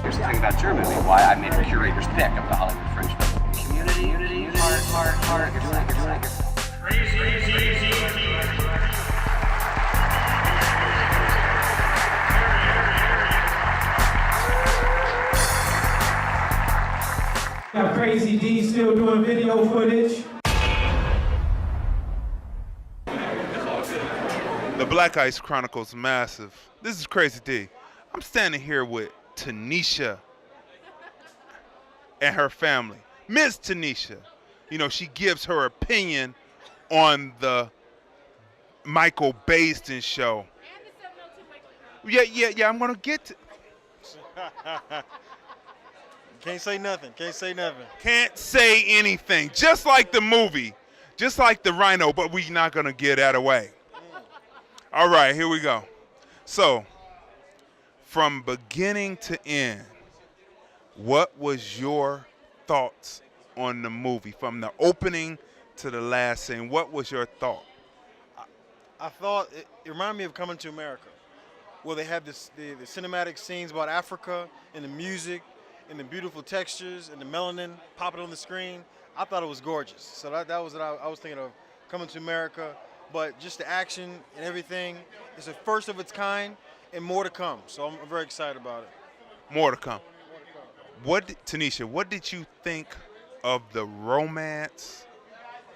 Here's the thing about your movie, why I made a curator's pick of the Hollywood Fringe Film. Community, heart, you're doing it. Crazy Dee. Got Crazy Dee still doing video footage. The Black Ice Chronicles massive. This is Crazy Dee. I'm standing here with Tanisha and her family. Miss Tanisha. You know, she gives her opinion on the Michael Baisden show. Yeah, I'm gonna get to. Can't say nothing. Can't say anything. Just like the movie. Just like the Rhino, but we not gonna get that away. All right, here we go. So, from beginning to end, what was your thoughts on the movie? From the opening to the last scene, what was your thought? I thought it reminded me of Coming to America, where they have the cinematic scenes about Africa and the music and the beautiful textures and the melanin popping on the screen. I thought it was gorgeous. So that was what I was thinking of, Coming to America. But just the action and everything, it's the first of its kind and more to come. So I'm very excited about it. More to come. Tanisha, what did you think of the romance,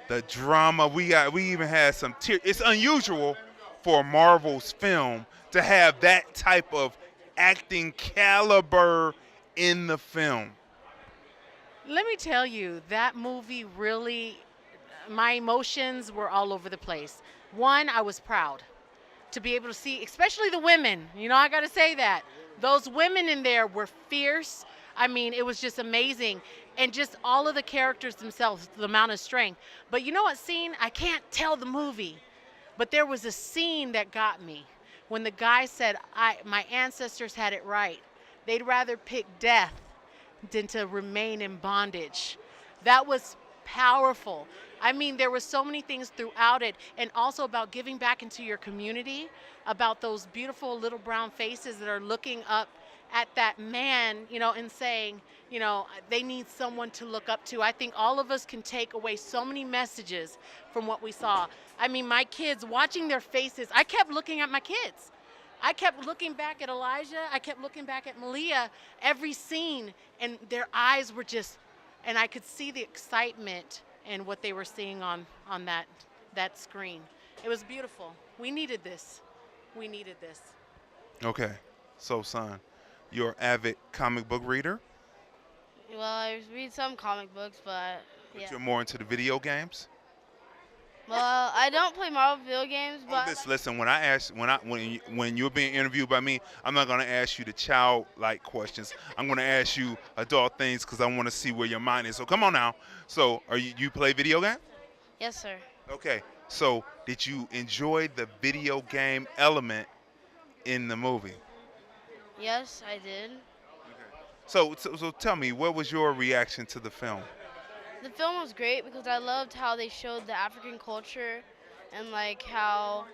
the drama? We even had some tears. It's unusual for Marvel's film to have that type of acting caliber in the film. Let me tell you, that movie really, my emotions were all over the place. One, I was proud to be able to see, especially the women. You know, I got to say that. Those women in there were fierce. I mean, it was just amazing. And just all of the characters themselves, the amount of strength. But you know what scene? I can't tell the movie. But there was a scene that got me. When the guy said, my ancestors had it right. They'd rather pick death than to remain in bondage. That was powerful. I mean, there were so many things throughout it, and also about giving back into your community, about those beautiful little brown faces that are looking up at that man, you know, and saying, you know, they need someone to look up to. I think all of us can take away so many messages from what we saw. I mean, my kids, watching their faces, I kept looking at my kids. I kept looking back at Elijah. I kept looking back at Malia, every scene, and their eyes were just, and I could see the excitement and what they were seeing on that screen. It was beautiful. We needed this. Okay, so son, you're an avid comic book reader? Well, I read some comic books, but yeah. But you're more into the video games? Well, I don't play Marvel video games, but Listen. When you're being interviewed by me, I'm not gonna ask you the childlike questions. I'm gonna ask you adult things because I want to see where your mind is. So come on now. So you play video games? yes, sir. Okay. So did you enjoy the video game element in the movie? Yes, I did. So tell me, what was your reaction to the film? The film was great because I loved how they showed the African culture and how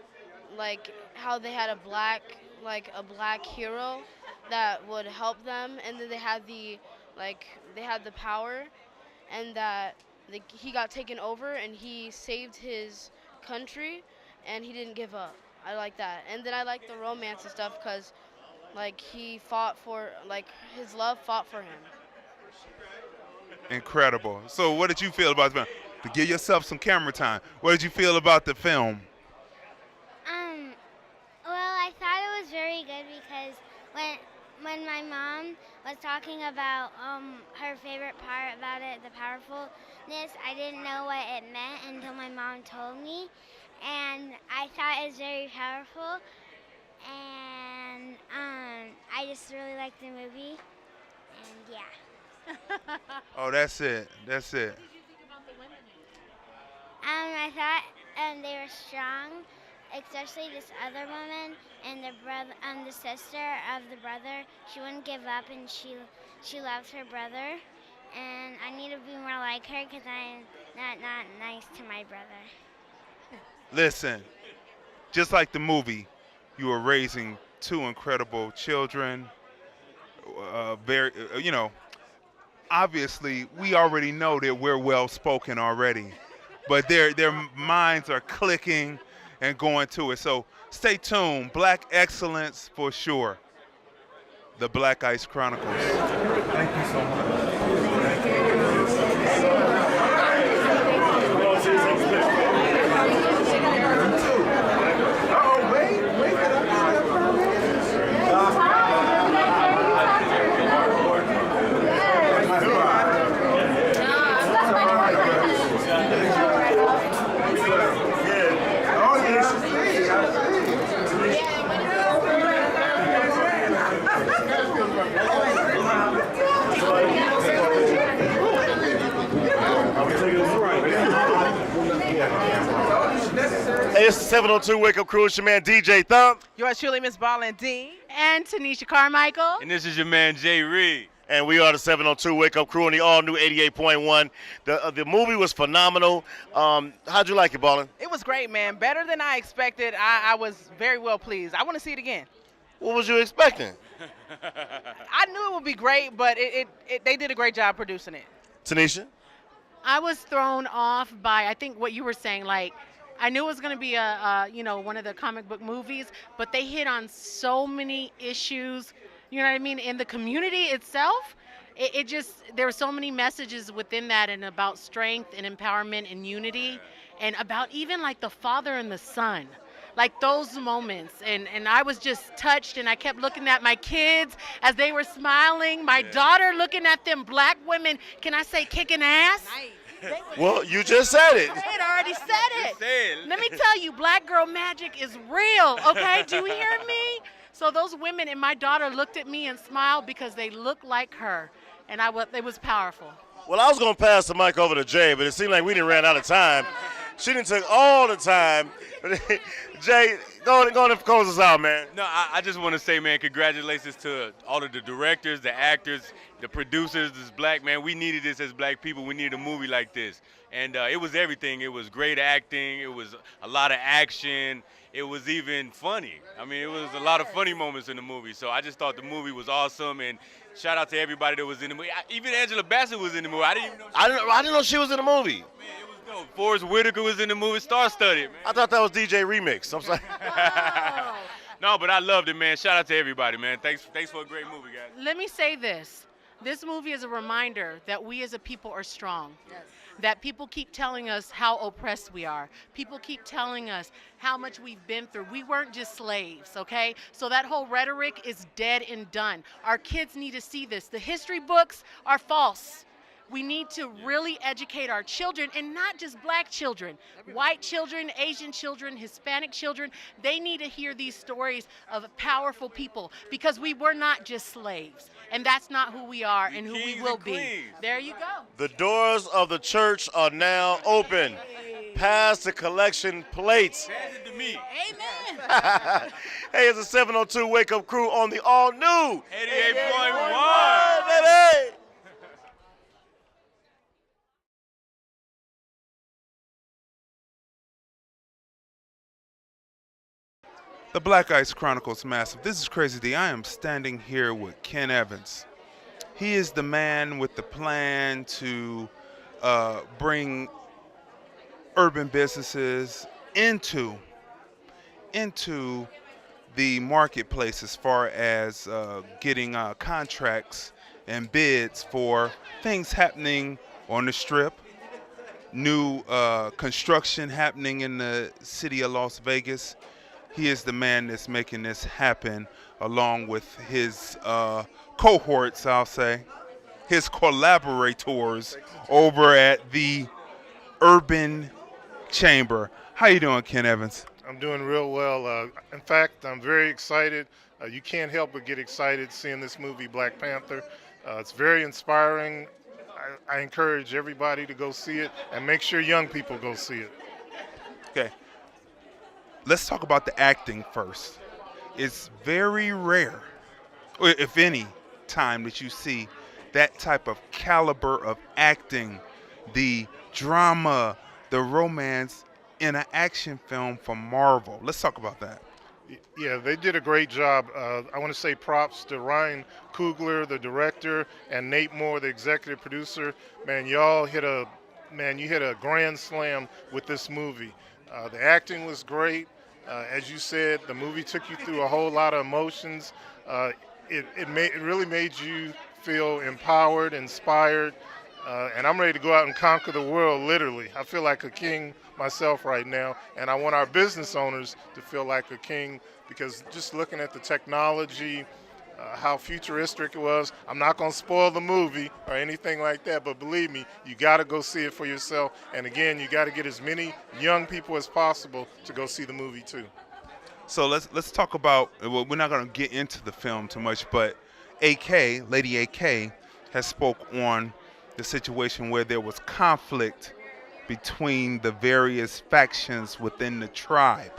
they had a black hero that would help them, and then they had the power, and that he got taken over and he saved his country and he didn't give up. I like that. And then I like the romance and stuff because he fought for, his love fought for him. Incredible. So what did you feel about the film? To give yourself some camera time, what did you feel about the film? Well, I thought it was very good because when my mom was talking about her favorite part about it, the powerfulness, I didn't know what it meant until my mom told me, and I thought it was very powerful, and I just really liked the movie, and yeah. Oh, that's it. What did you think about the women? I thought they were strong, especially this other woman and the sister of the brother. She wouldn't give up, and she loves her brother. And I need to be more like her because I'm not nice to my brother. Listen, just like the movie, you were raising two incredible children, very, obviously we already know that we're well spoken already, but their minds are clicking and going to it. So stay tuned. Black excellence for sure. The Black Ice Chronicles. Thank you so much. Hey, it's the 702 Wakeup Crew. It's your man DJ Thump. Yours truly, Miss Ballin D. And Tanisha Carmichael. And this is your man Jay Reid. And we are the 702 Wakeup Crew on the all-new 88.1. The movie was phenomenal. How'd you like it, Ballin? It was great, man. Better than I expected. I was very well pleased. I want to see it again. What was you expecting? I knew it would be great, but they did a great job producing it. Tanisha? I was thrown off by, I think, what you were saying. Like, I knew it was going to be one of the comic book movies, but they hit on so many issues, you know what I mean, in the community itself. There were so many messages within that, and about strength and empowerment and unity, and about even like the father and the son, like those moments. And I was just touched, and I kept looking at my kids as they were smiling, my daughter looking at them black women, can I say kicking ass? Well, you just said it. I already said it. Let me tell you, black girl magic is real, okay? Do you hear me? So those women and my daughter looked at me and smiled because they looked like her, and it was powerful. Well, I was going to pass the mic over to Jay, but it seemed like we didn't ran out of time. She didn't take all the time. Jay, go on and close us out, man. No, I just want to say, man, congratulations to all of the directors, the actors, the producers, this black, man. We needed this as black people. We needed a movie like this. And it was everything. It was great acting. It was a lot of action. It was even funny. I mean, it was a lot of funny moments in the movie. So I just thought the movie was awesome. And shout out to everybody that was in the movie. Even Angela Bassett was in the movie. I didn't even know. I didn't know she was in the movie. Man, it was dope. Forrest Whitaker was in the movie. Star-studded, man. I thought that was DJ Remix. I'm sorry. No, but I loved it, man. Shout out to everybody, man. Thanks for a great movie, guys. Let me say this. This movie is a reminder that we as a people are strong. Yes. That people keep telling us how oppressed we are. People keep telling us how much we've been through. We weren't just slaves, okay? So that whole rhetoric is dead and done. Our kids need to see this. The history books are false. We need to really educate our children, and not just black children, white children, Asian children, Hispanic children. They need to hear these stories of powerful people, because we were not just slaves, and that's not who we are and who we will be. There you go. The doors of the church are now open. Pass the collection plates. Pass it to me. Amen. Hey, it's the 702 Wake Up Crew on the all-new 88.1. Baby! The Black Ice Chronicles Massive. This is Crazy Dee. I am standing here with Ken Evans. He is the man with the plan to bring urban businesses into the marketplace as far as getting contracts and bids for things happening on the Strip, new construction happening in the city of Las Vegas. He is the man that's making this happen, along with his cohorts, I'll say, his collaborators over at the Urban Chamber. How you doing, Ken Evans? I'm doing real well. In fact, I'm very excited. You can't help but get excited seeing this movie, Black Panther. It's very inspiring. I encourage everybody to go see it, and make sure young people go see it. Okay. Let's talk about the acting first. It's very rare, if any, time that you see that type of caliber of acting, the drama, the romance in an action film from Marvel. Let's talk about that. Yeah, they did a great job. I want to say props to Ryan Coogler, the director, and Nate Moore, the executive producer. Man, you hit a grand slam with this movie. The acting was great. As you said, the movie took you through a whole lot of emotions. It really made you feel empowered, inspired, and I'm ready to go out and conquer the world, literally. I feel like a king myself right now, and I want our business owners to feel like a king, because just looking at the technology, how futuristic it was. I'm not going to spoil the movie or anything like that, but believe me, you got to go see it for yourself. And again, you got to get as many young people as possible to go see the movie too. So let's talk about, well, we're not going to get into the film too much, but Lady AK has spoke on the situation where there was conflict between the various factions within the tribe,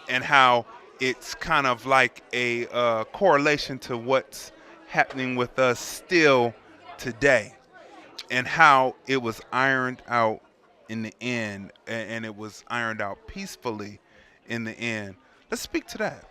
and how it's kind of like a correlation to what's happening with us still today, and how it was ironed out in the end, and it was ironed out peacefully in the end. Let's speak to that.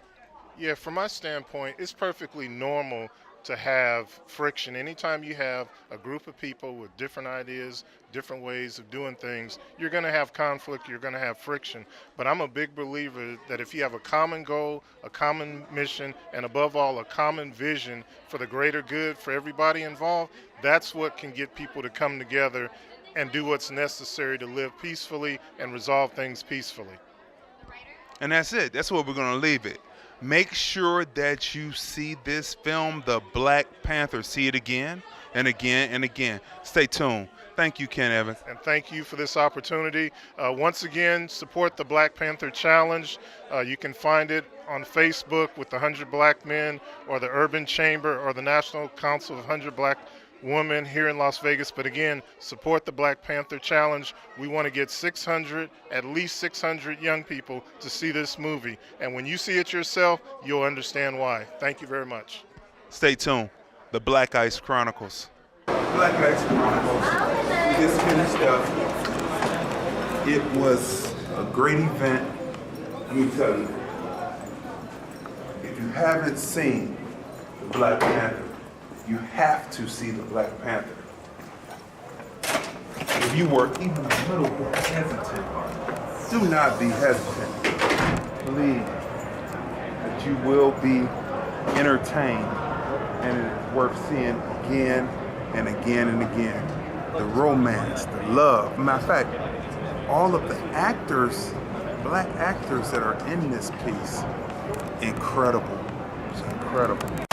Yeah, from my standpoint, it's perfectly normal to have friction. Anytime you have a group of people with different ideas, different ways of doing things, you're going to have conflict, you're going to have friction. But I'm a big believer that if you have a common goal, a common mission, and above all, a common vision for the greater good for everybody involved, that's what can get people to come together and do what's necessary to live peacefully and resolve things peacefully. And that's it. That's where we're going to leave it. Make sure that you see this film, The Black Panther. See it again and again and again. Stay tuned. Thank you, Ken Evans. And thank you for this opportunity. Once again, support the Black Panther Challenge. You can find it on Facebook with the 100 Black Men, or the Urban Chamber, or the National Council of 100 Black Women here in Las Vegas. But again, support the Black Panther Challenge. We want to get at least 600 young people to see this movie. And when you see it yourself, you'll understand why. Thank you very much. Stay tuned. The Black Ice Chronicles. Black Ice Chronicles. We just finished up. It was a great event. Let me tell you, if you haven't seen the Black Panther, you have to see the Black Panther. If you were even a little bit hesitant, do not be hesitant. Believe that you will be entertained, and it is worth seeing again and again and again. The romance, the love. Matter of fact, all of the actors, black actors that are in this piece, incredible. It's incredible.